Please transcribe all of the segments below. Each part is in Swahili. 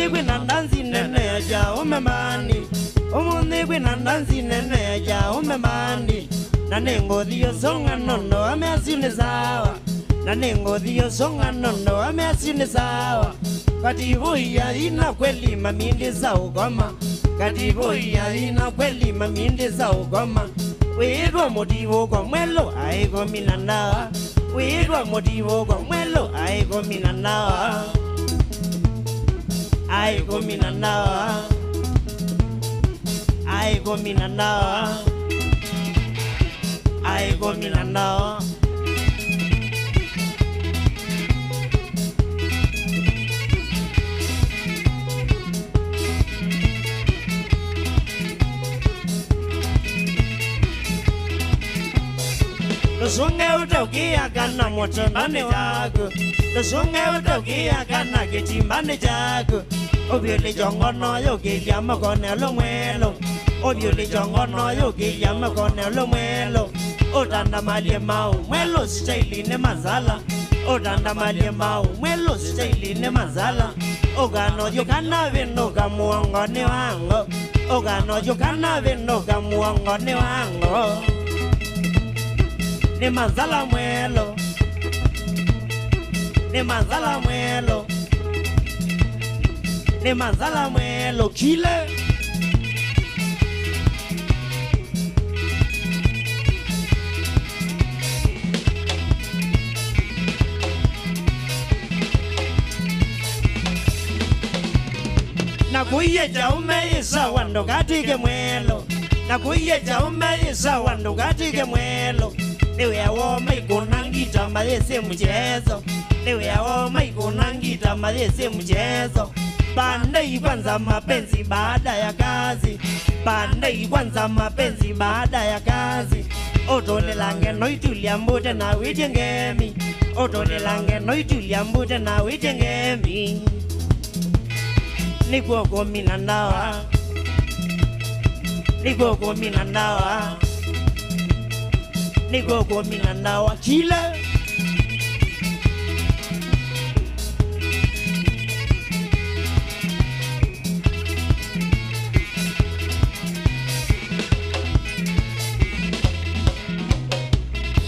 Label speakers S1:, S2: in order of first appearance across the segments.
S1: kwina ndanzi nene ja umemani umundi kwina ndanzi nene ja umemani nanengothi yo songa nono ameasine sawa nanengothi yo songa nono ameasine sawa kativo ya ina kweli mamindi za ugoma kativo ya ina kweli mamindi za ugoma wego motivo kwa mwelo aigo minana wego motivo kwa mwelo aigo minana aigo minana aigo minana aigo minana Sunge utokia kana moto nane jago Sunge utokia kana kichimbane jago Obiole jongono yoki yama kone lo mwelo Obiole jongono yoki yama kone lo mwelo Otanda malie mau mwelo sichaili ne mazala Otanda malie mau mwelo sichaili ne mazala Ogano yokana veno kamuango ne wango Ogano yokana veno kamuango ne wango Ni mazala mwelo Ni mazala mwelo Ni mazala mwelo kile Na kuyeja umeisa wando katike mwelo Na kuyeja umeisa wando katike mwelo Niwe ya woma ikunangita malese mchezo Niwe ya woma ikunangita malese mchezo Pande kwanza mapenzi baada ya kazi Pande kwanza mapenzi baada ya kazi Otole lange noitulia mbute na witengemi Otole lange noitulia mbute na witengemi Nikuoko minandawa Nikuoko minandawa Nikuoko minandawa kile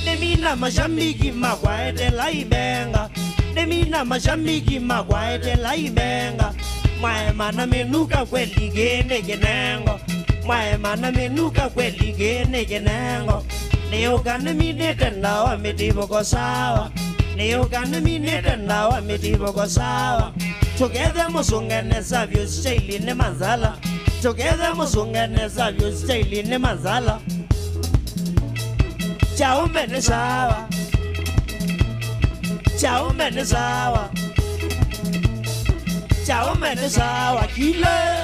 S1: Nemina mashambiki makwaete laibenga Nemina mashambiki makwaete laibenga Mwae mana menuka kweli gene genengo Mwae mana menuka kweli gene genengo Neogane minete nawa mitivo ko sawa Neogane minete nawa mitivo ko sawa Together musungene savyo shaili ne manzala Together musungene savyo shaili ne manzala Chaume ne sawa Chaume ne sawa Chaume ne sawa kile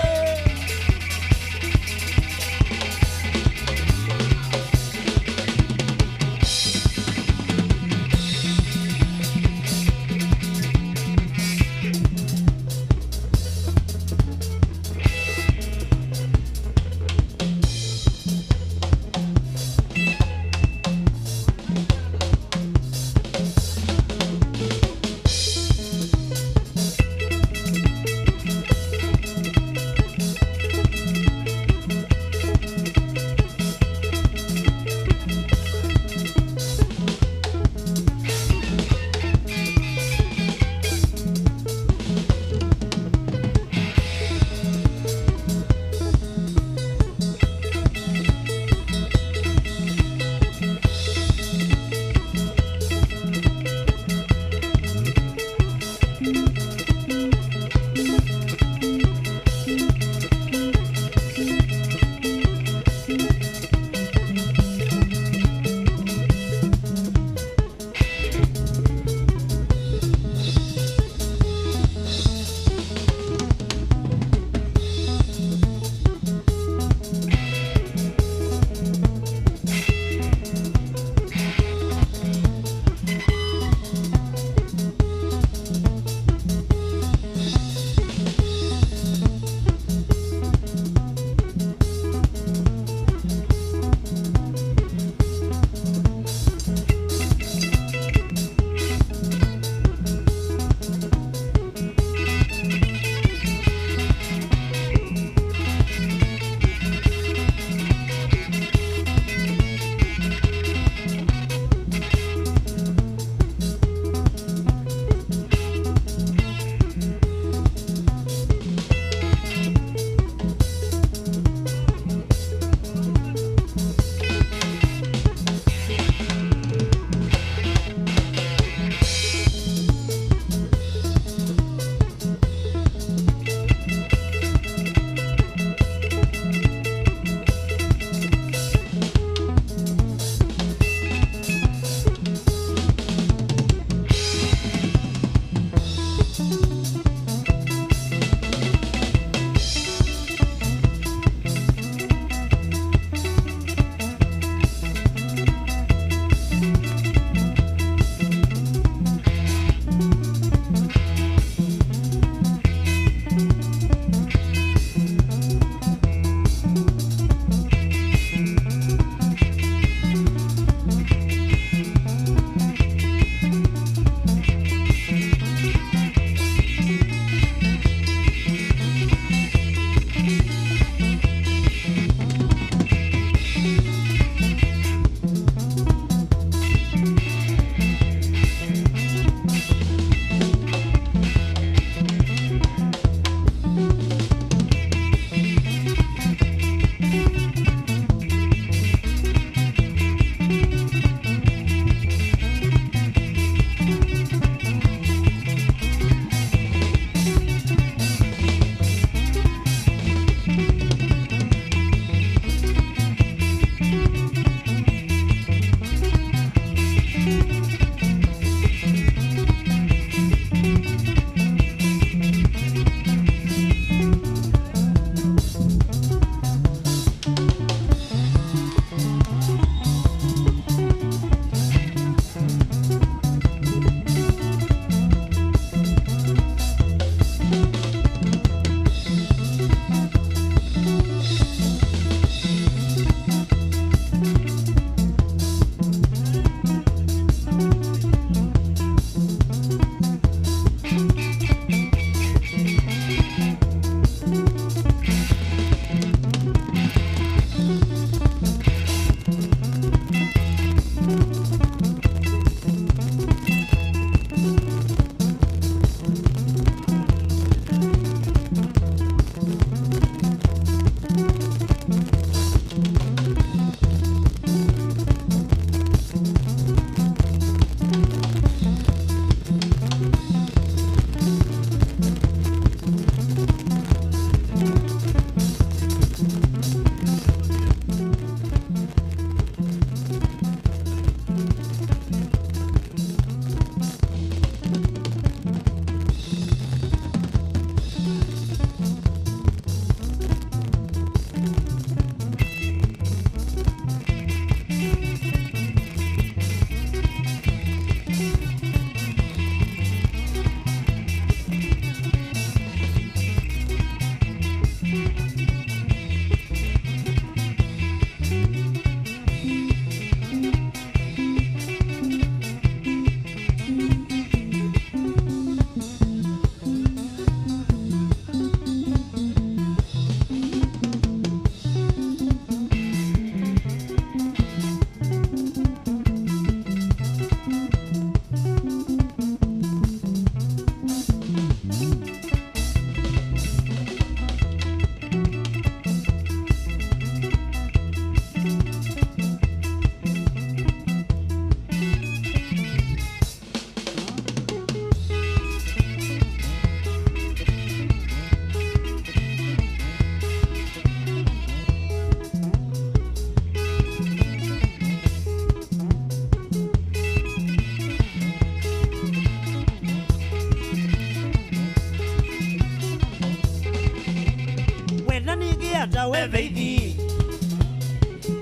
S1: ata we baby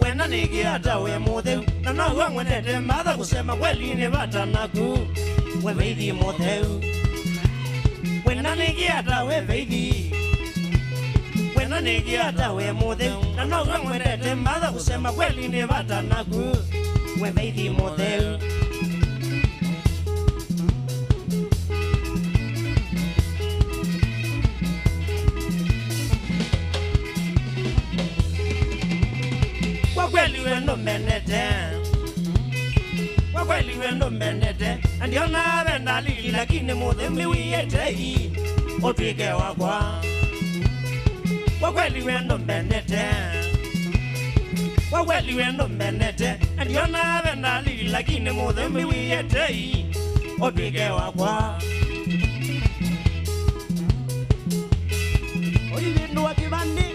S1: wena nigi ata we mothe na no wa mwendete mbatha kusema kweli ni bata naku we baby mothe wena nigi ata we baby wena nigi ata we mothe na no wa mwendete mbatha kusema kweli ni bata naku we baby mothe wendo menete wakweli wendo menete ndio na venda lili lakini muthemi wiyetei otwike wakwa wakweli wendo menete wakweli wendo menete ndio na venda lili lakini muthemi wiyetei otwike wakwa oi wendo wa kibandi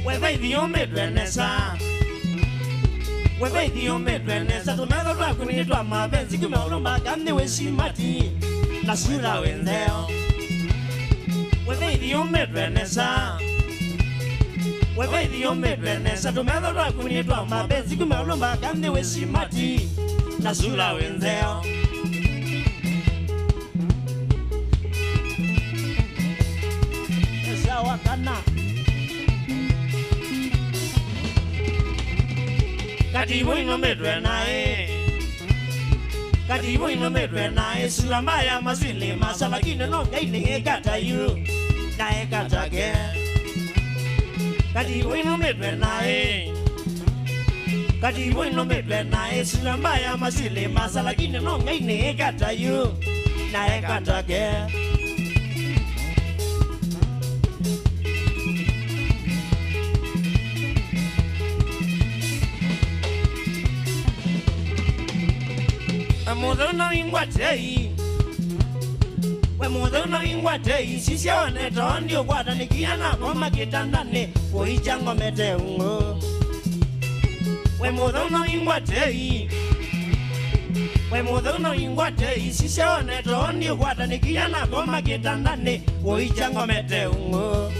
S1: Wewe medwenesa Wewe medwenesa tumego twa kunitwa mabenzi kumeulumba kamni weshimati na sura wenzeo Wewe medwenesa Wewe medwenesa tumego twa kunitwa mabenzi kumeulumba kamni weshimati na sura wenzeo Esa wakana Katibu ino medwe nae Katibu ino medwe nae Sulamba ya mazwili masala kine no gaini ekata yu Na ekata ge Katibu ino medwe nae Katibu ino medwe nae Sulamba ya mazwili masala kine no gaini ekata yu Na ekata ge Mother no ingwatei we mother no ingwatei sisia waneta ndio kwata nikiana koma kitandane oichango mete ungo we mother no ingwatei we mother no ingwatei sisia waneta ndio kwata nikiana koma kitandane oichango mete ungo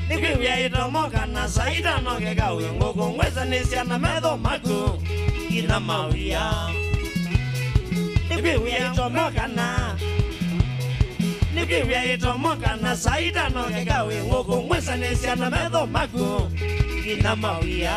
S1: Nikiwia itomokana saida noge gawe ngoko ngweza nisiana medho maku ina mawia Nikiwia itomokana saida noge gawe ngoko ngweza nisiana medho maku ina mawia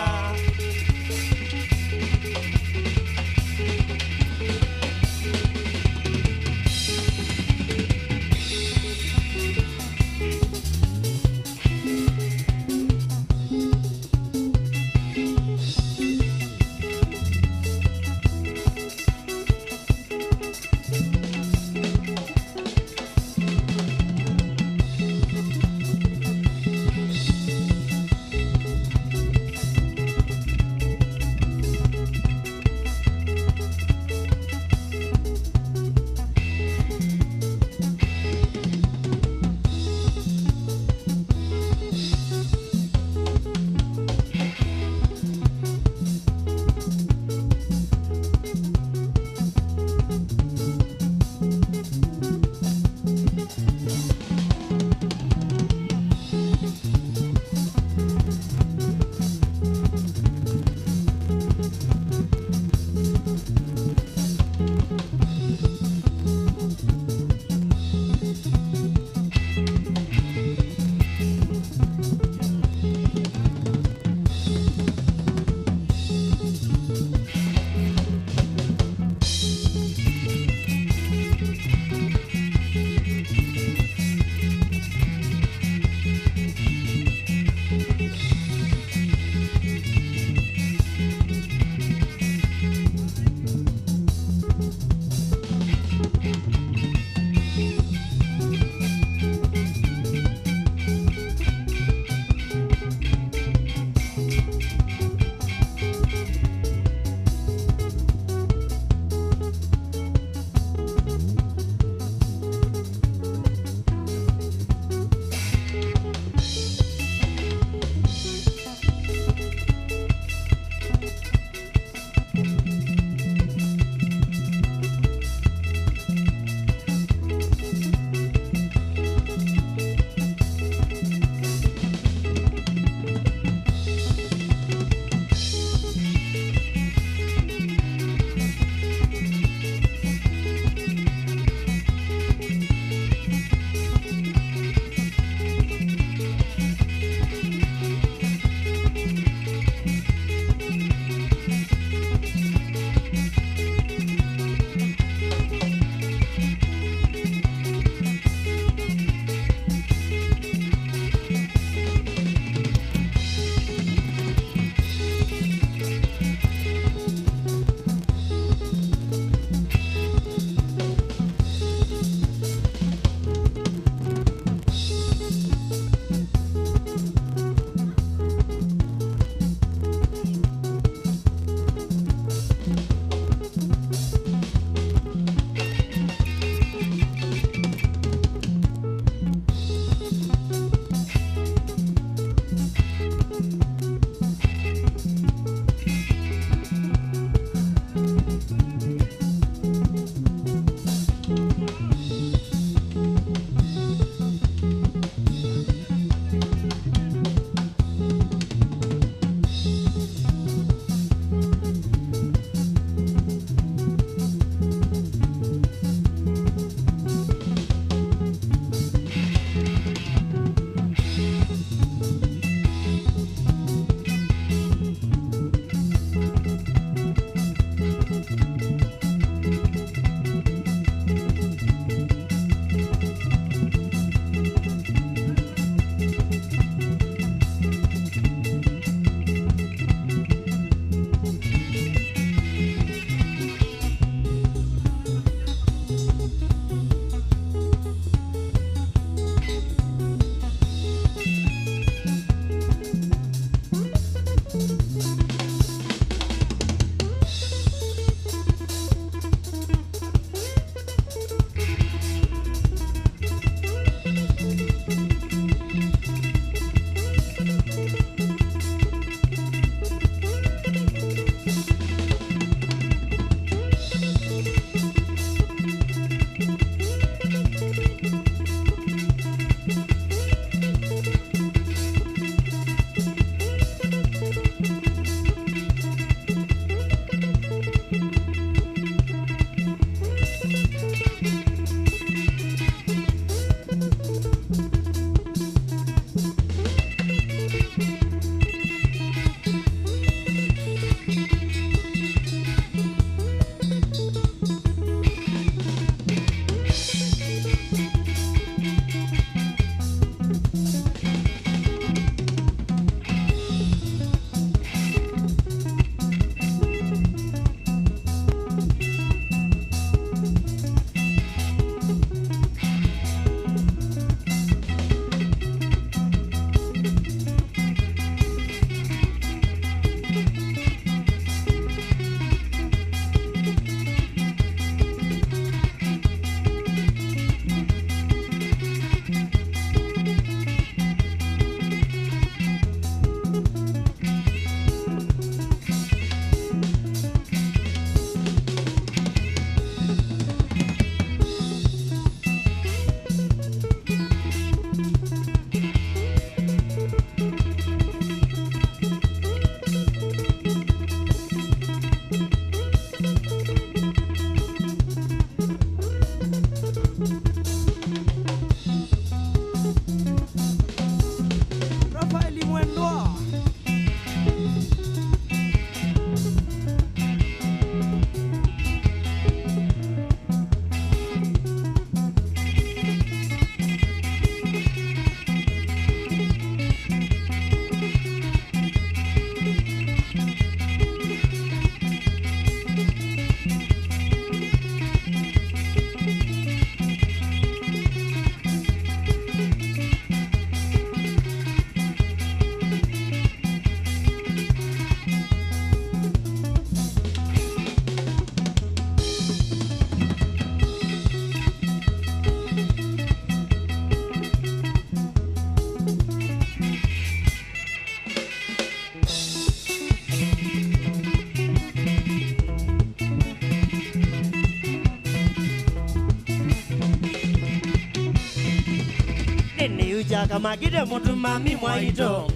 S1: yuja kama kide mutu mami mwaito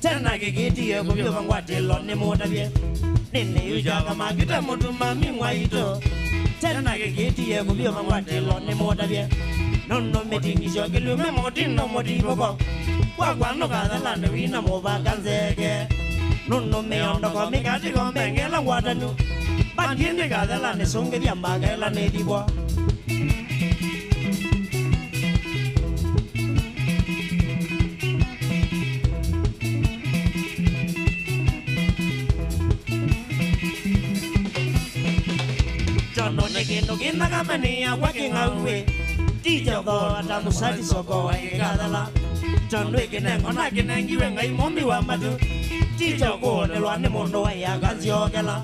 S1: tena kikiti ye kubyo bangwatelo ni mutabye nene yuja kama kide mutu mami mwaito tena kikiti ye kubyo bangwatelo ni mutabye nono metingisho kilume motino motiboko kwa kwano kadala ne wina mobakanzeke nono meondo ko mikati ko mengela watanu bandine kadala ne songe dia magela ne dibo jono ne kendo kinda kamania working away Tija ko atamu sati soko wa kadala Jono ikinengo na kinengiwe ngai mombi wa matu Tija ko nelwa ne mondo wa ya kanzio kela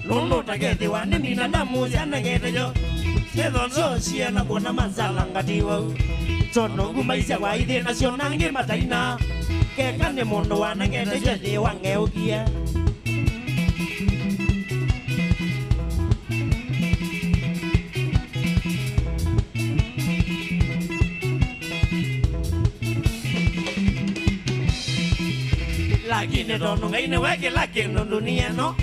S1: Nono taketi wa ne mina damu zana kete jo Sedonzo siena kuna manzala ngatiwa Jono gumaisya wa ide nasionangi mataina Keka ne mondo wa nangete jadi wa ngeukia Lakini dono ngaine weke lakini dunia no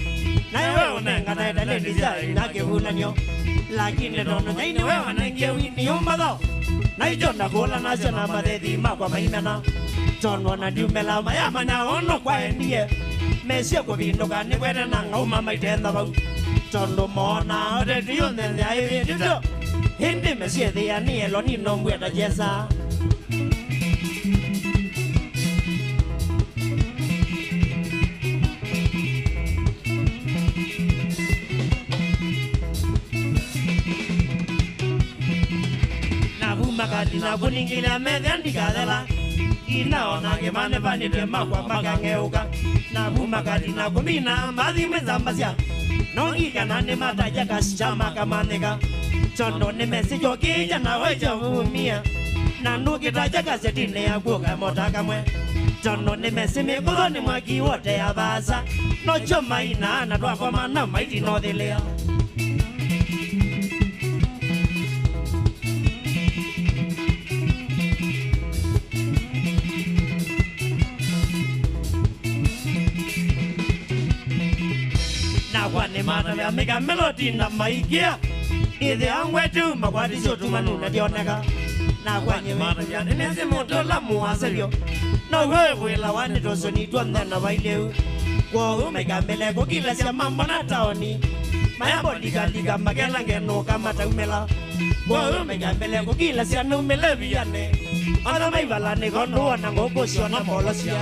S1: na wewe unanga na dale design na kehulanyo lakini dono ngaine wewe nangia wini umbado na ijonda kola na jana madedi makwa maimena tono na dumela mayama na ono kwa endie mesio ko bindo kani wena na ngoma maitenda ba tondo mona ode dio nende ai dio hindi mesie dia ni elo ni no mweta jesa Makati na kuningila medhendi kadela Inaona kemane vanite makwa makangeuka Na makati na kumina mazi mezambasya Nongi kanane mataja kasichama kamaneka Chondo ni mesi jokija na weja umia Na nuki taja kasetine ya kuka motaka mwe Chondo ni mesi mikuzo ni mwaki wote ya basa No choma ina na tuwa kwa mana maiti no dhilea Wane mana vya mega melody na maikia Idhe angwetu makwadi sotu manuna dioneka Na kwenye mana vya nenezi moto la muwaselio Na wewe la wane toso ni tuande na waileu Kwa umega mbele kukila siya mambo na taoni Mayambo liga magela ngeno kama taumela Kwa umega mbele kukila siya numele viyane Ana maivala ni kondo na ngoko sio na molo siya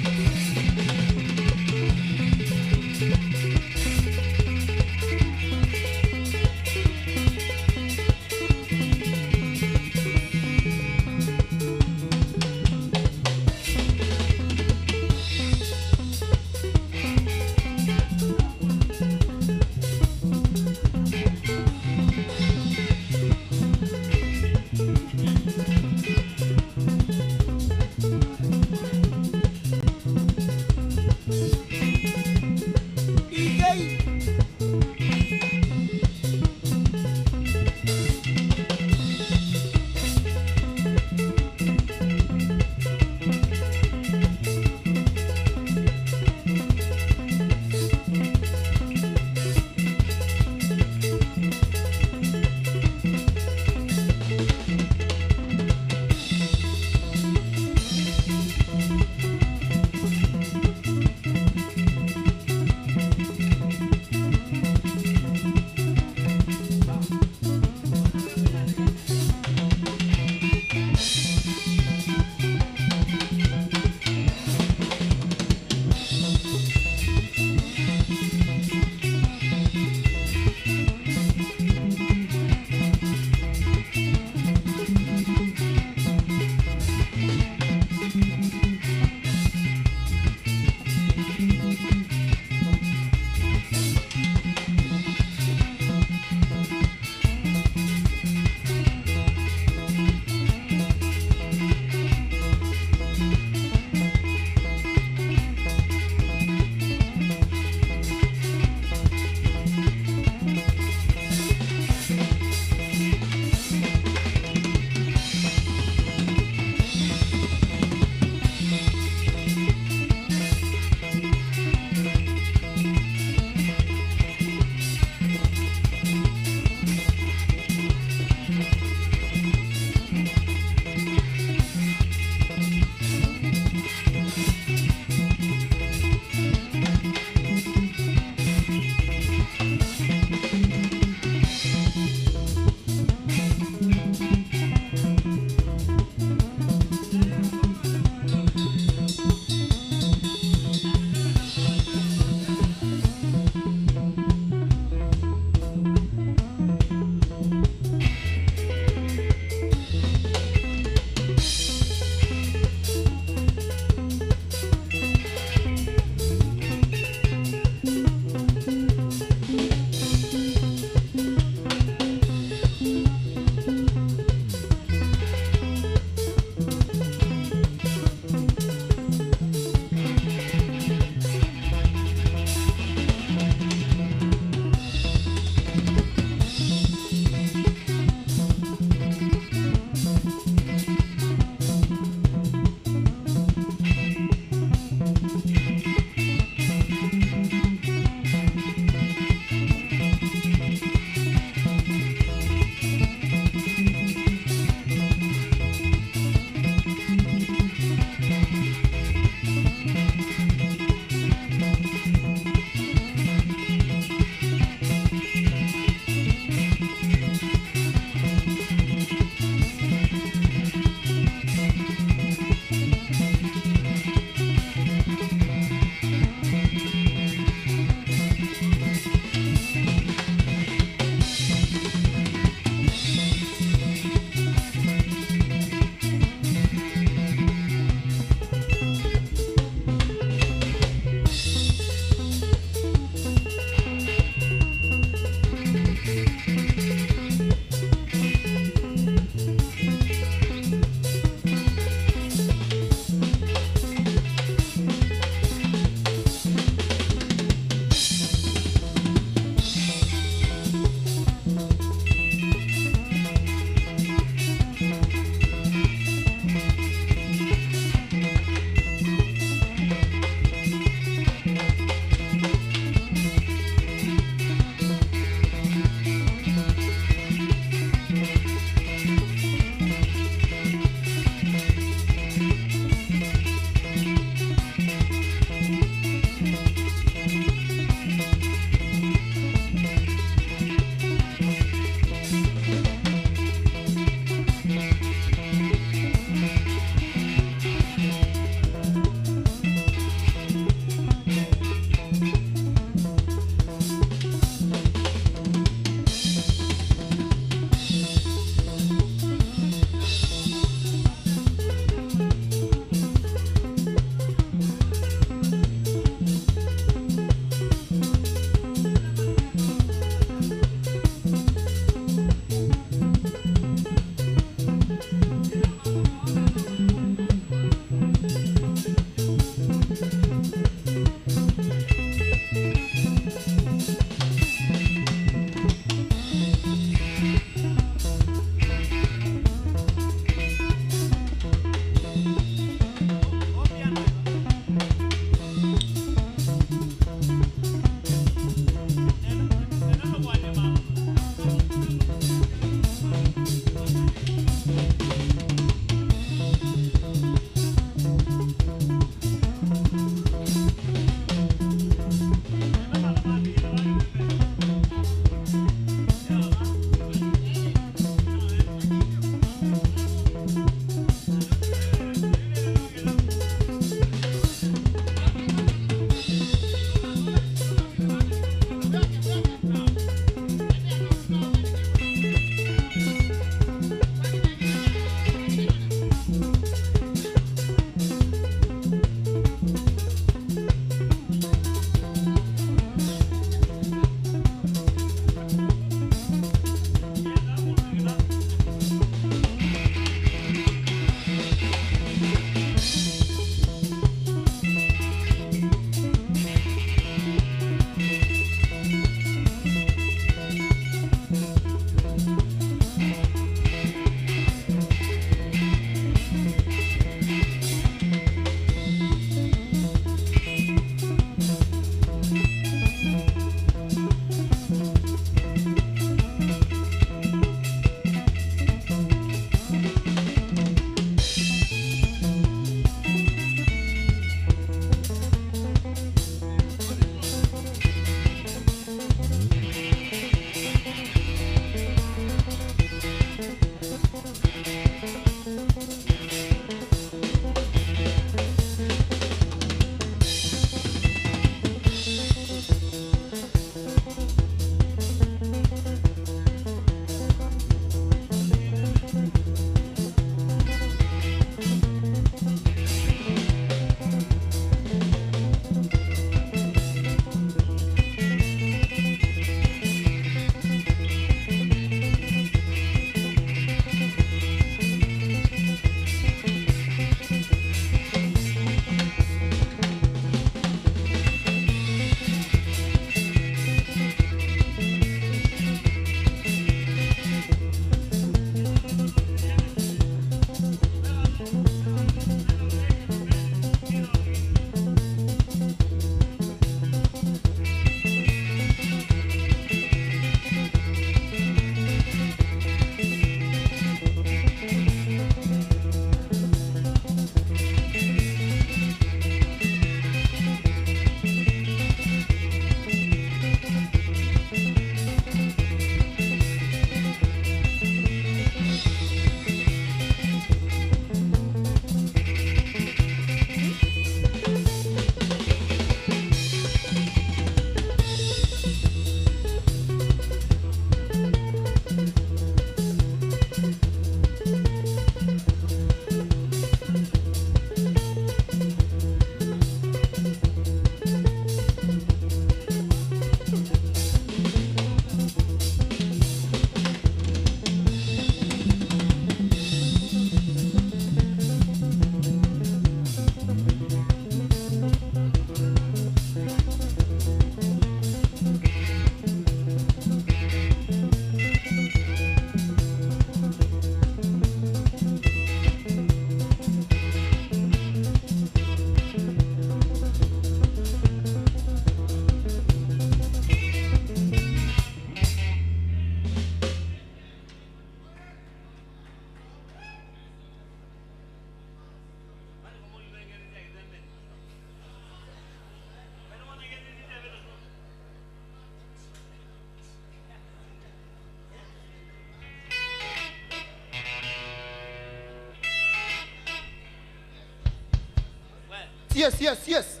S1: Yes.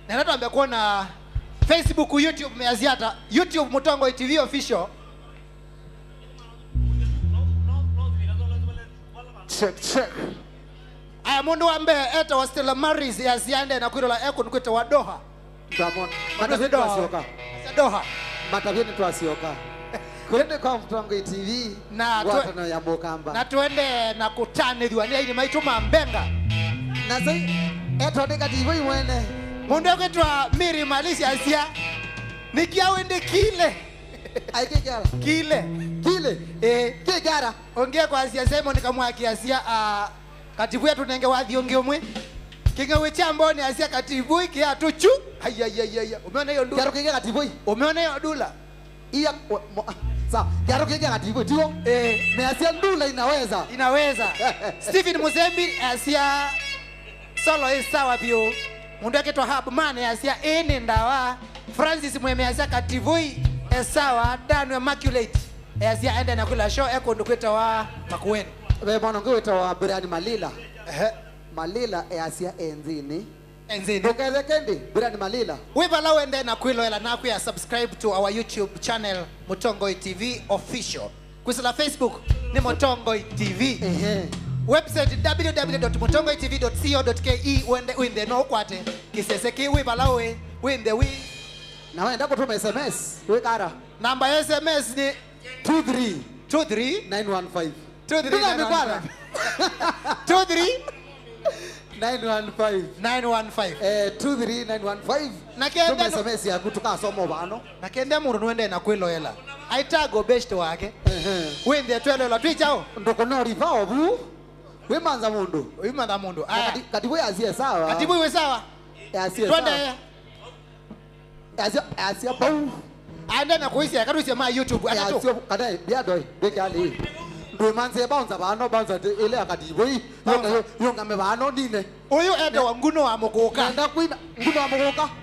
S1: Na nataka kuona Facebook, YouTube meaziata. YouTube Mutongo TV official. Check. Aya mundu ambe eta wa Stella Maris ya ziande na kuirola eko nukwete wa Doha.
S2: Tamon. Matavini tuwasioka.
S1: Doha.
S2: Matavini tuwasioka. Kwende kwa Mutongo TV watano ya Mukamba.
S1: Na tuende na kutane dhiwania ini maituma mbenga.
S2: Na zai eto deka TV mwene.
S1: Mundu kwetwa Miri Malisi Asia. Nikia wende kile.
S2: Aike gara.
S1: Kile.
S2: Ke gara.
S1: Ongea kwa Asia sema nikamwaki Asia katibu yetu nenge wathi onge omwe. Kinga wecha mboni Asia katibu iki atuchu. Ayayayaya. Umeona hiyo ndula?
S2: Garo kinga katibu.
S1: Umeona hiyo ndula?
S2: Iya sa garo kinga katibu tio. Me Asia ndula inaweza.
S1: Stephen Muzembi Asia solo is sawa bio. Mundu yake to hub man Asia ene ndawa. Francis Mweme Asia kativui sawa danu immaculate. Asia ende na kula show eko ndukweta wa Makueni.
S2: We mwana ngweta wa Brian Malila. Malila Asia enzini. Nokere kendi Brian Malila.
S1: Wibala wende na kuilo ela na kuya subscribe to our YouTube channel Mutongo TV official. Kusila Facebook ni Mutongo TV. Website www.mutongotv.co.ke wende no kwate kiseseki wibala wende wi
S2: na wenda kutuma SMS we kara
S1: namba ya SMS ni
S2: 23915
S1: 23915
S2: 23915
S1: na kenda
S2: SMS ya kutoka somo bano
S1: na kenda muru wende na kwiloela aitago best wake wende twelo twichao
S2: ndoko no rivao bu we manza mundu
S1: katibu
S2: ya Asia sawa
S1: katibu iwe sawa
S2: Asia
S1: twende
S2: Asia bau
S1: anda na kuisia karusia ma YouTube
S2: atatu Asia kada dia doi bekali ndo manze bounce bounce ile akadibu yonga me bano nine
S1: uyu ende wa nguno wa muguka
S2: enda kuina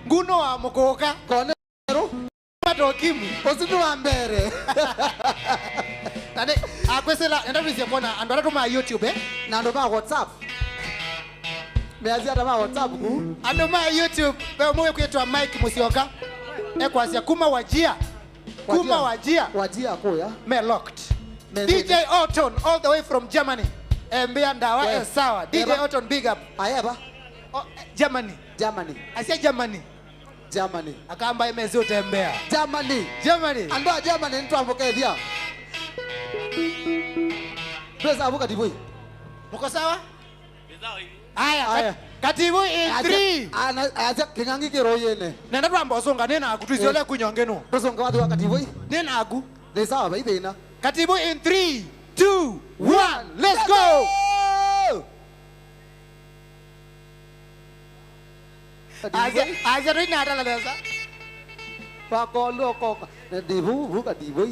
S1: nguno wa muguka
S2: kone
S1: pato kimu
S2: osidu wa mbere
S1: tade akwesela enda kuisia kona andora tuma YouTube
S2: na ndo ba WhatsApp meazia tama WhatsApp ku
S1: ando ma YouTube be moyo kwetwa Mike Musioka ekwazia kuma wajia
S2: koya
S1: me locked DJ Auton all the way from Germany mbia ndawa sawa DJ Auton big up
S2: ayeba
S1: Germany asia Germany akamba imezi utembea
S2: Germany ando Germany ntu amboke dia pesa abuka diboi
S1: muko sawa aya katibu in 3
S2: aja kingangi kiro yene
S1: nenda twamba songa nena akutwisiole kunyongeno
S2: tosonga watu wakatibu
S1: nena aku
S2: ni sawa baidena
S1: katibu in 3 2 1 let's go aja rina atala desa
S2: pako loko dibu katibu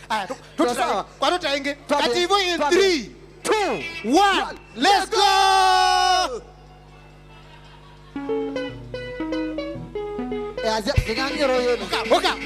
S1: aya tutsawa kwa tutainge katibu in 3 2 1 let's go
S2: aja kingangi ro yene
S1: oka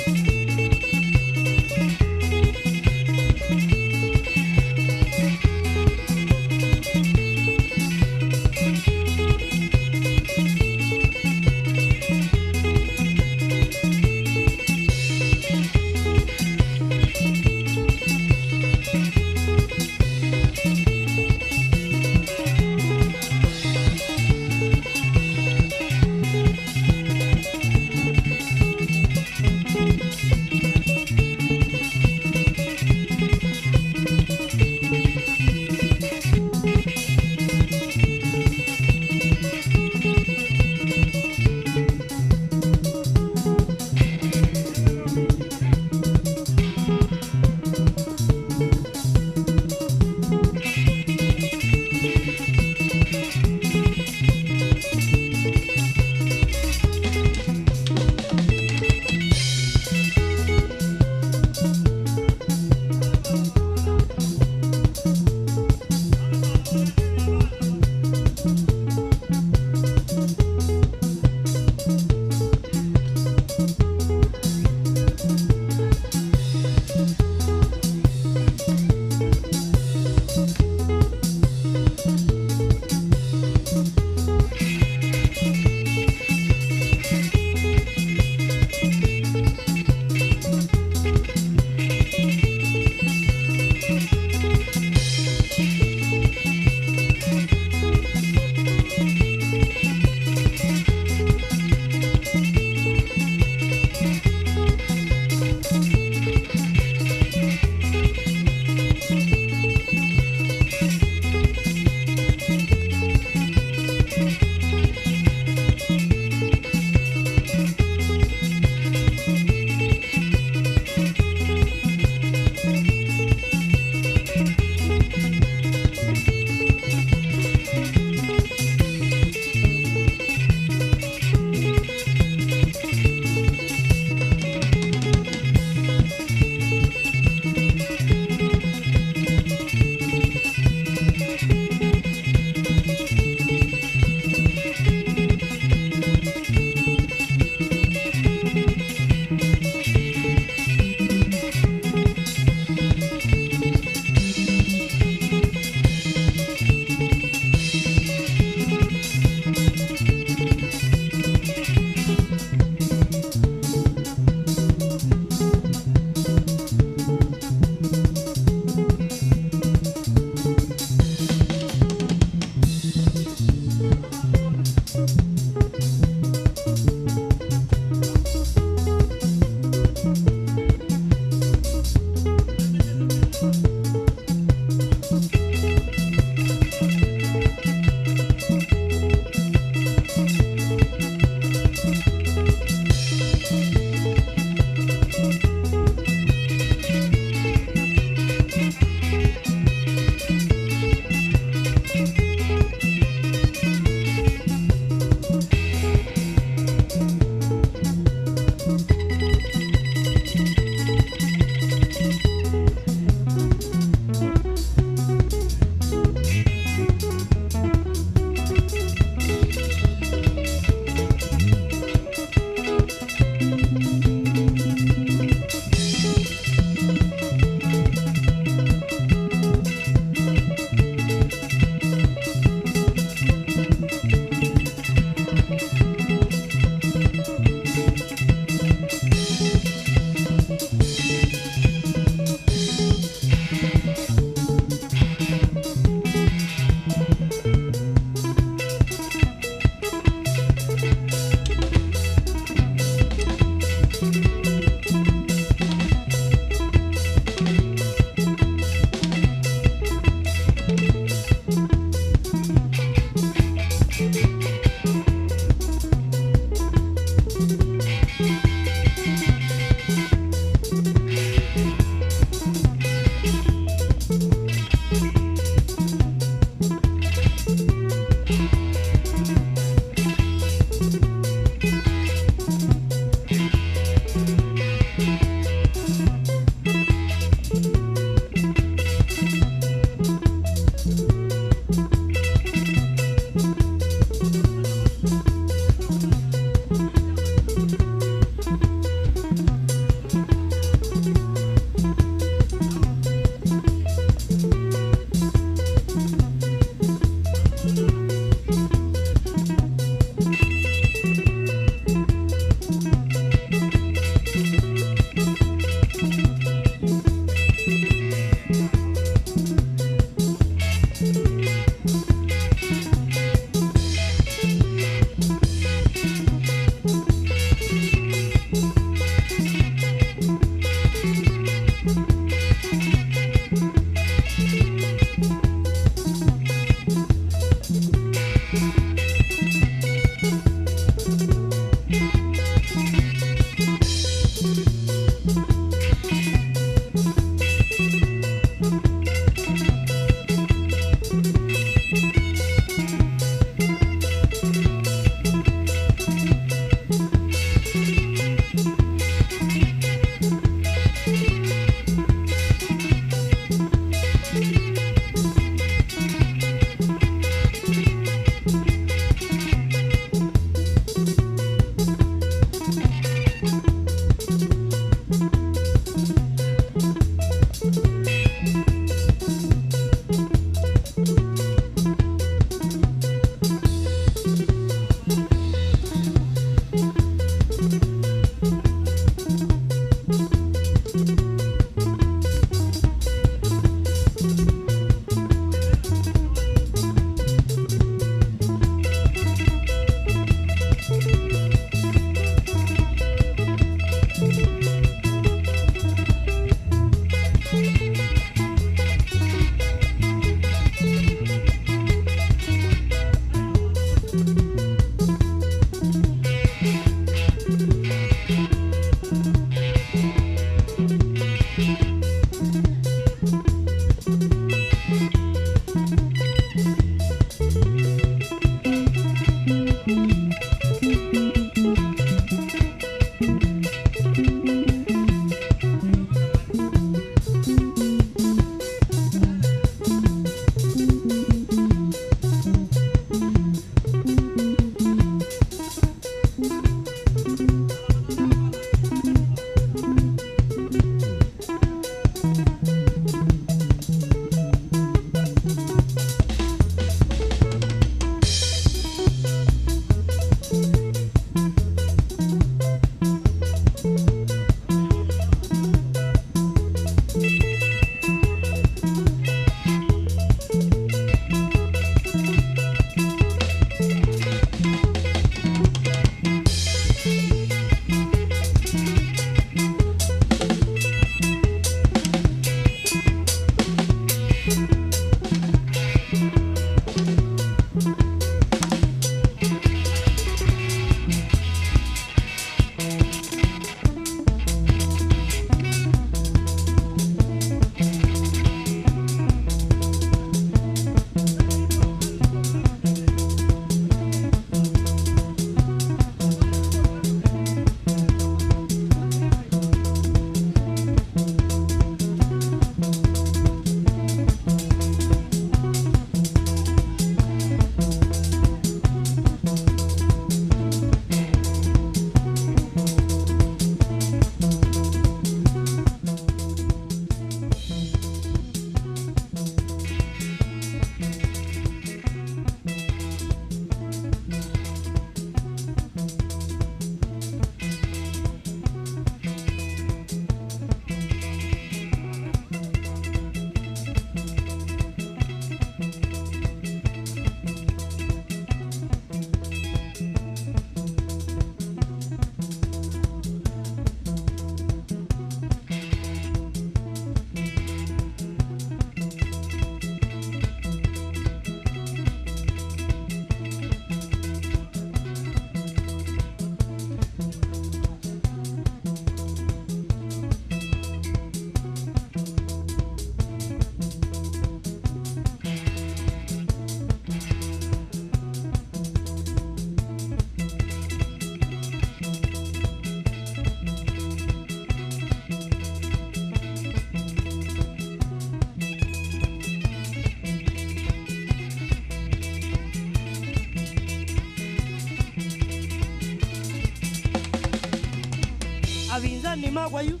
S1: ni magwayu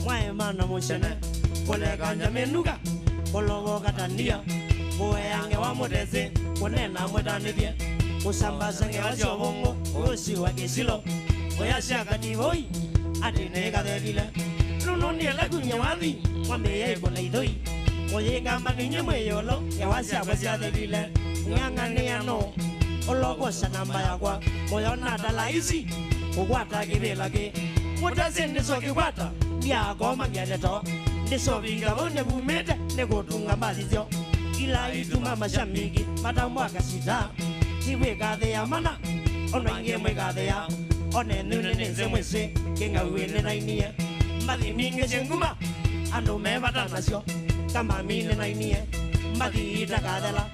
S1: mwae mana mushene kole kanja menuka kologo katania yange wa muteze kunena mwetanithie usambaza nge wa chobongo usi wa kisilo oyasha kativoi atine kathelile nuno niele kunya wathi mwambie kona ithoi moyenga maninye mweyolo ya washa kwa siathelile ngangania no ologo sanamba yakwa moyona dalaisi ukwata kivilaki muteze ndiso kikwata ndiakoma ngeneto ndiso vinga vone vumete nikutunga mbalizio ila ituma mashamiki matamwa kasita siwe kathea mana ono inge mwe kathea one nune nenze mwese kenga wene na inie mbathi minge chenguma ando mevata nasio kama mine na inie mbathi itakathela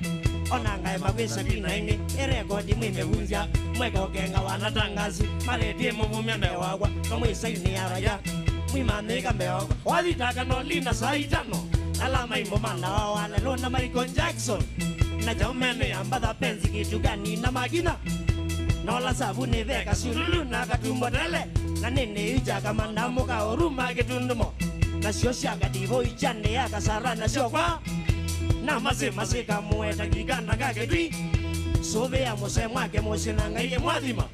S1: ona ngai mawisa kina ingi erekodi mwime hunzia mweko kenga wanatangazi maretie muvumia mbewagwa nomwisa ini araya mwimandika mbewagwa wathitaka no linda saitano alama imbo mana wale lona Michael Jackson na jaumene yambadha penzi kitu gani na magina nola sabuni veka sululu na katumbo tele na nene ija kama ndamuka oruma kitundumo na siosha kativo ijane ya kasara na siokwa na mase kamueta kigana kaketwi sove ya mose mwake mose na ngai mwathima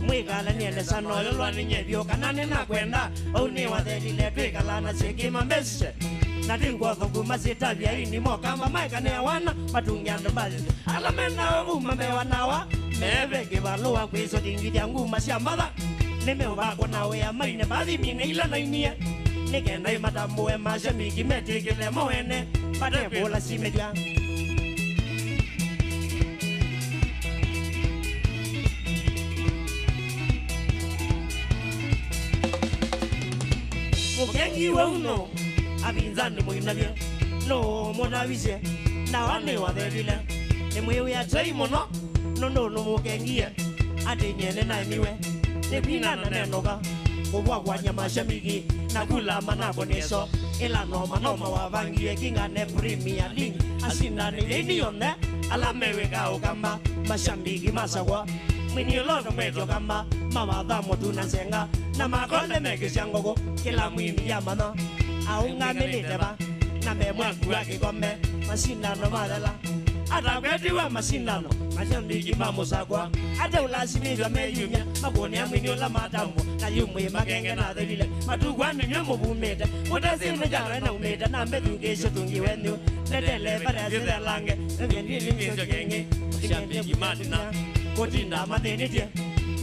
S1: mwikala niende sano yolwa ninyevyo kanane na kwenda oni wathelile twikala na sekima mbeshe na tingwa thungu masitavya ini mokamba maika ne wana matungia ndombazi alamena nguma mewanawa meve kivalua kwiso tingithya nguma cia matha nimevako nawe ya maine bathi mine ila na inie nikenda imatambue mashamiki metikile mowene patevula simethya mukengi wa uno abinzani mwinavye no monavise na wane wathelile ni mwiwi atei muno nono numukengie ati nyene na miwe ni kwinana nenoga kubwagwanya mashamiki na kula manako niso ila noma wavangie kingane Premier League asindani iliyone alameweka ukamba mashamiki masagwa mwiniologa mwejo kamba mawadhamo tunansenga na makonde mekisyangogo kila mwini ya mana aunga militeba na memwaku wa kikombe masindano malela atakwetiwa masindano mashabiki mamusakwa ate ulasimizwa meyumya makuonea mwini ola matambo na yumwe makenge na thelile matugwani nywe muvumite mutazine jara na umita na mbethukesho tungi wenyu netele parasile lange ngendili mizo kengi mashabiki madina kotinda mathinitie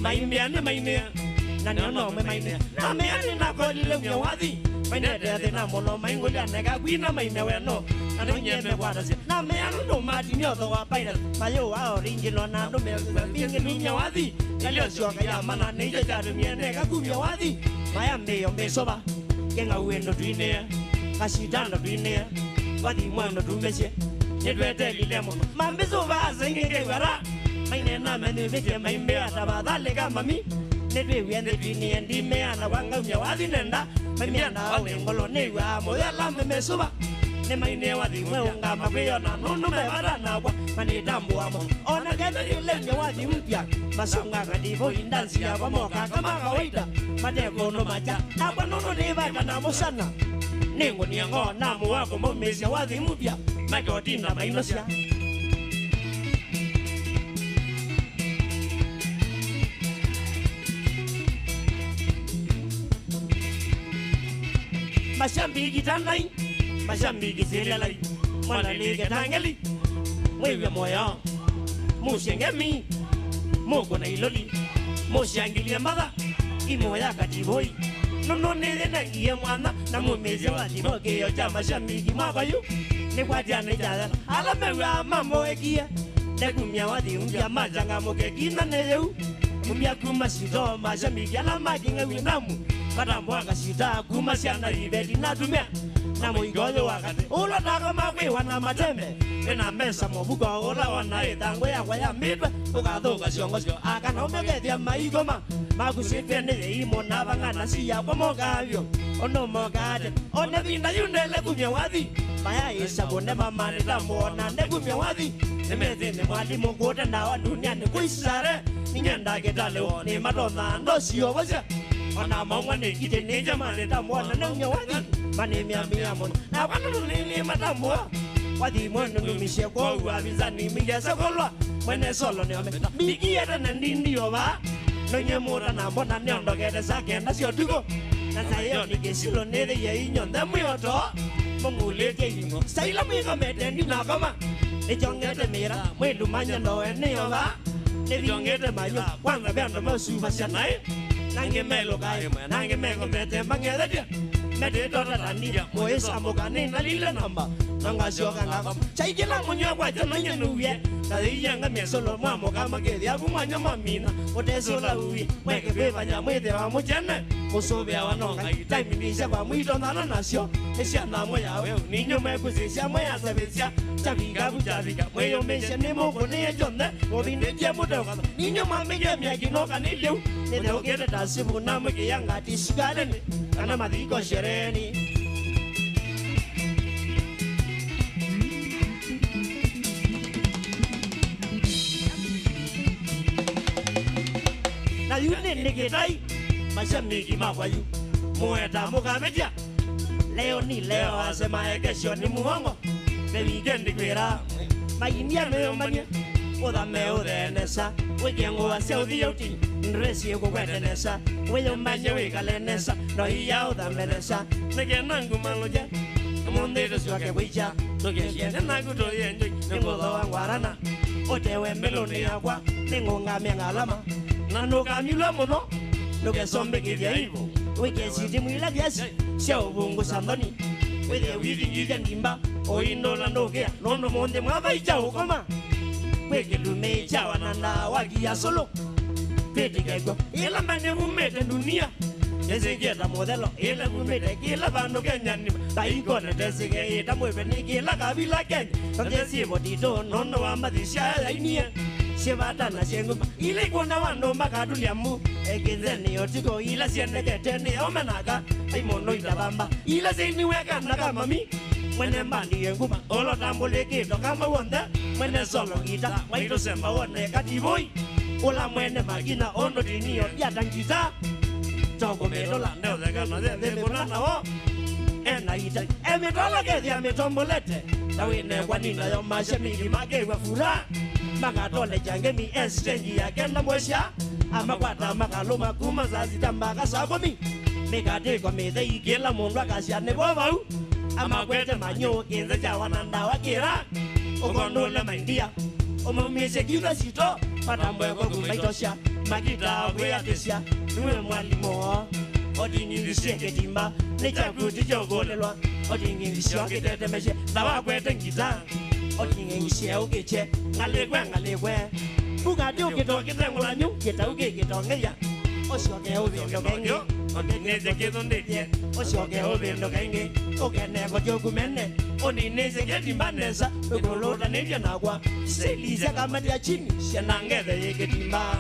S1: maimbiane mainea na nyono mwe mainea na meani na kolile mwe wathi mainete thina muno maingulia nega gwina maine weno na nyeme kwadase na meanu ndo mati nyotho wa paira mayo wa original na ndo bingi ninya wathi kalio sioka ya mana neje jadu miene ga kumya wathi maya mbeyo mbesoba kenga wendo twine kasitanda twine wathi mwano tumbeshe netwete lile muno mambezo vaze ngeke wara maine na mene vete maimbe atabadale kama mi netwe wende twine ndime ana wanga umya wathi nenda mamiana awe ngolo newa moya lambe mesoba ne maine wathi mweunga makweyo na nunu mebara nawa manitambu amo ona kenda yule wathi mpya masunga kadivo indansi ya kwa moka kama kawaida mateko no maja na kwa nunu neva kana mosana ningo niango namu wako momezi wathi mpya makotina mainosia mashabiki tanai mashabiki silelai mwana lige tangeli mwewe moyo mushengemi moko na iloli mushangilia mother imoya kativoi nono nile na iye mwana na mumezi wa tiboke yo cha mashabiki mabayu ni kwa jana jana ala mewa mambo ekia nekumya wadi umbya majanga moke kina neyeu umbya kumasito mashabiki ala majinga winamu kata mwaka sita kumasiana ibedi na tumia na muigoyo wakati ulo taka makwe wana matembe ena mesa mobuko ola wana etango ya kwa ya mitwe ukathuka siongosio akana umegethia maigoma makusite nile imo na vangana siya kwa mokavyo ono mokate one vinda yundele kumya wathi maya isa kone mamani tamuona ne kumya wathi nemethine mwalimu kute ndawa dunia ni kuisare ninyenda kitale ni madona ndo siyo wasya ona mongwane kite ne jamane tamwa na nyawadi mane mia mon na kwanu ni matamwa wadi mono numishe kwa wabizani mingeza kolwa mwene solo ne migiera na ndindi oba no nyemura na mbona ne ondogere zake na sio tugo na sayo ni kesilo ne de ye nyonda myoto mongule ke yingo saila mwiga mete ni na kama e jongete mira mwendu manya no ene oba ne jongete mayo kwanza bendo masu fashanai nange melo kai nange mego mete mangere dia mete tota tania moesa mogane na lile namba nanga shoga ngam chaikila munyo kwa jano nyenuye na yanga mesolo mamo kama ke ya kumanya mamina otesola uwi mweke beba nya mwete wa mujene musobe awanonga time ni sha kwa mwito nana nasyo esha na moya we ninyo mekuzisha moya sabesha chabiga bujabiga mweyo mesha ne moko ne jonde obinde jemudo kana ninyo mamege myagino kanileu ne dogere dasibu na mweke yanga tishigane kana madiko shereni na yune nigetai mashamiki mawayu mueta mukameja leo ni leo asema ekesho ni muongo the weekend kwera mainia meomania oda meodenesa wekengo aseudioti ndresi ko kwedenesa weyo manye wekalenesa no iya oda menesa negenangu maloja monde swake wicha togeshene naguto yenjo ngodo wangwarana otewe meloni yakwa ningonga mengalama nano kamila mono loke sombe kidia hivyo weke siti mwila kiasi sha ubungu sandoni wede widi gija ndimba oindo na ndokea londo monde mwaba icha ukoma weke lume icha wananda wakia solo peti kego ila mane umete dunia Yese kita modelo ila kumete kila bando Kenya ni taiko na tesike ita mwepe ni kila kabila Kenya Tantesi motito nono wa madisha ya inia Shibata na shenguma ile kuna wando mpaka tuliamu Ekizeni otiko ila siende keteni omenaka Aimono itabamba ila sini weka naka mami Mwene mbandi yenguma olo tambule kito kama wanda Mwene solo kita waito semba wane katiboi Ola mwene magina ono dinio yatangita Toko medola neo de gana de bonana o Ena ita medola ke dia metombolete Tawine wanina yo mashe mingi magewa fura Magatole jange mi exchange ya kenda mwesha Amakwata makaluma kuma zazi tambaka sakomi Megate kwa mede ikela mundu akasya nebovau Amakwete manyo kinze chawananda wakira Okondole maindia Omumise kila sito Patambwe kwa kumaitosha Magita wea tesya Nuwe mwalimo Odingi nisienge timba Nichaku tijogolelwa Odingi nisioke tetemeshe Dawa kwete ngita Odingi nisiye ukeche Ngalegwe Bugati ukitoke tengulanyu Kita ukikitoke Osioke uvindo kengi Odineze kidondetje Osioke uvindo kengi Okeneko jokumene Odineze ketimbanesa Ukulota nivya nagwa Selise kamati ya chini Shenangeze yeketimba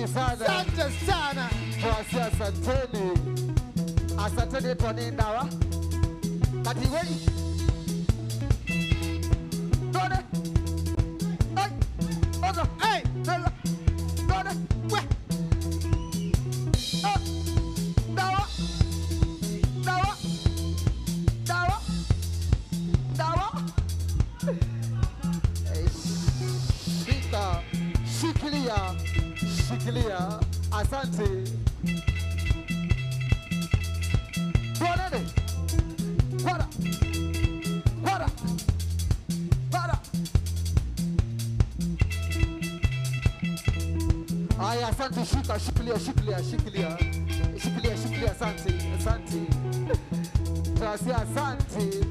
S2: Asante sana.
S3: Asante sana.
S2: Twasi asanteni. Asanteni twanenda wa. Kati wei. Tone. Ai. Oza.
S3: Hey,
S2: Nela. Tone.
S3: we.
S2: Ah. Dawa. Dawa. Dawa. Dawa. Hey. Shika. Shikilia. Shikilia. Asante. Tuonane. Wara. Wara. Wara. Aya, asante. Shika, shikilia, shikilia, shikilia. Shikilia, shikilia, asante. Asante. Twasi asante.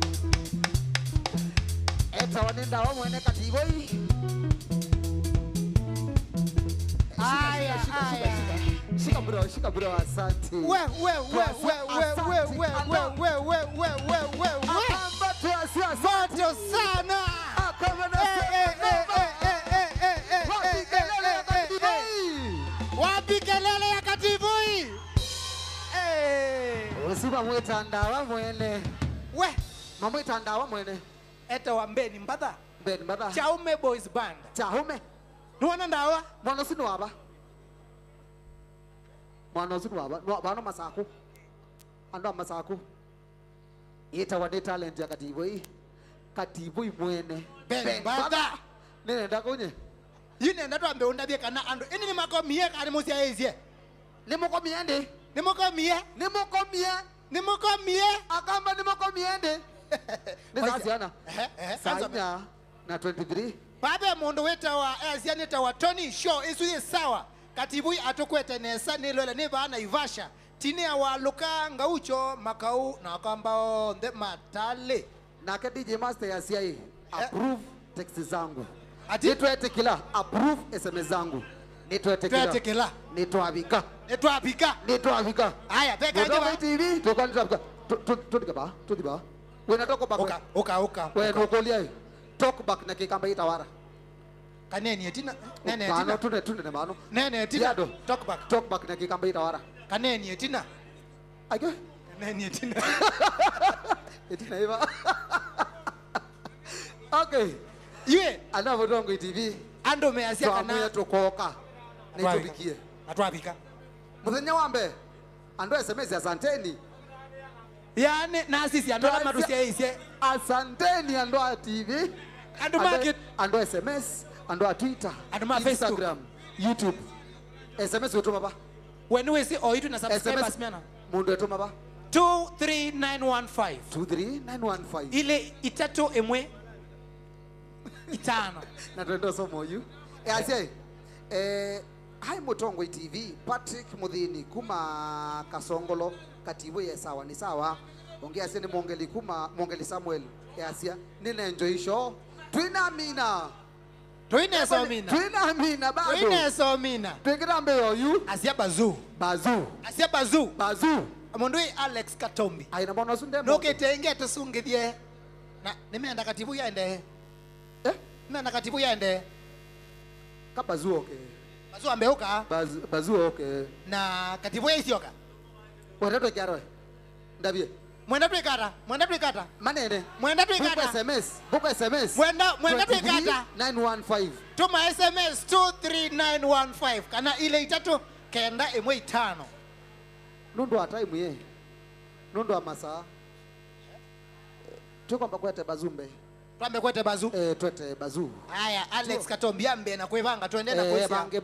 S2: Eta wanenda wa mwene katigoi.
S3: Aya, aya.
S2: Shika bro, asante.
S3: We.
S2: Akamba twasi asante.
S3: Moto sana.
S2: Akamba na
S3: Wapi kelele ya Kativoi?
S2: Usiba mwita ndawa mwene.
S3: We.
S2: Mamwita ndawa mwene.
S3: Eta wambeni mbada.
S2: Ben bada.
S3: Chaume Boys Band.
S2: Chahume.
S3: Nuwana ndawa?
S2: Mwana sinu waba. Mwana sinu waba. Bano masaku. Ando masaku. Ita wade talent ya Kativoi. Kativoi mwene.
S3: Ben bada.
S2: Nene ndakunye.
S3: Yine ndatu ambe undabie kana ando. Ini ni makomie kani musi ya ezie.
S2: Nimoko miende.
S3: Nimukomie. Nimukomie.
S2: Akamba nimoko miende. Nizaziana.
S3: Sanzo.
S2: Sanya na 23.
S3: Babe mundu weta wa ezianita wa Tony Show isuye sawa. Kativoi atokwete nesa nilole ni bana Ivasha. Tini wa luka ngaucho makau na kamba nde matale.
S2: Na ke DJ Master ya CIA approve text zangu.
S3: Ati?
S2: Nitwete kila approve SMS zangu. Nitwete
S3: Twete
S2: kila.
S3: kila.
S2: Nitwabika.
S3: Etwapika.
S2: Nitwabika.
S3: Aya, peka
S2: Nitwabika
S3: njiba.
S2: TV. Tukanitwabika. Tudikaba. Tudiba. Wena talk back.
S3: Oka.
S2: Wena ukolia. Talk back na kikamba itawara.
S3: Kaneni etina. Nene
S2: Mano
S3: etina.
S2: tunne mano.
S3: Nene etina.
S2: Yado.
S3: Talk back.
S2: Talk back na kikamba itawara.
S3: Kaneni etina.
S2: Age.
S3: Kaneni etina.
S2: Etina iba. Okay.
S3: Yue.
S2: Anavo dongo TV.
S3: Ando measia
S2: Twamuye
S3: kana.
S2: tukoka. Nitubikie.
S3: Atwapika.
S2: Muthenya wambe. Ando SMS asanteni.
S3: Yani nasisi ando kama tusiaise.
S2: Asanteni ando a TV.
S3: Ando market.
S2: Ando SMS. Ando a Twitter.
S3: Ando ma Facebook.
S2: Instagram. YouTube. SMS utuma ba.
S3: When we see oitu na subscribers
S2: SMS.
S3: miana.
S2: Mundu etuma ba.
S3: 23915.
S2: 23915.
S3: Ile itatu emwe. Itano.
S2: Na twendo somo yu. Asie. Hai Mutongo TV. Patrick Muthini kuma Kasongolo. Katibu ye sawa ni sawa. Ongea sini Mongeli kuma Mongeli Samuel. Asia. Nina enjoy show. Twina mina.
S3: Twine somina.
S2: Twina mina bado.
S3: Twine somina.
S2: Tukirambe yoyu.
S3: Asia bazu.
S2: Bazu.
S3: Asia bazu.
S2: Bazu.
S3: Amondoi Alex Katombi.
S2: Aina mbona sunde mo.
S3: Noke tenge tusungithie. Na nimeenda Katibu yaende. Nimeenda Katibu yaende.
S2: Ka bazu okay.
S3: Bazu ambeuka.
S2: Bazu okay.
S3: Na Katibu yaitioka.
S2: Watoto kiaro. Ndabie.
S3: Mwenda tuikata.
S2: Manene.
S3: Mwenda tuikata.
S2: Buko SMS.
S3: Mwenda tuikata.
S2: 915.
S3: Tuma SMS 23915. Kana ile itatu kenda emwe itano.
S2: Nundo wa time ye. Nundo wa masaa. Tuko mbakwete bazumbe.
S3: Twambe kwete bazu.
S2: Twete bazu.
S3: Haya, Alex Katombi ambe na kwevanga tuende na
S2: Bange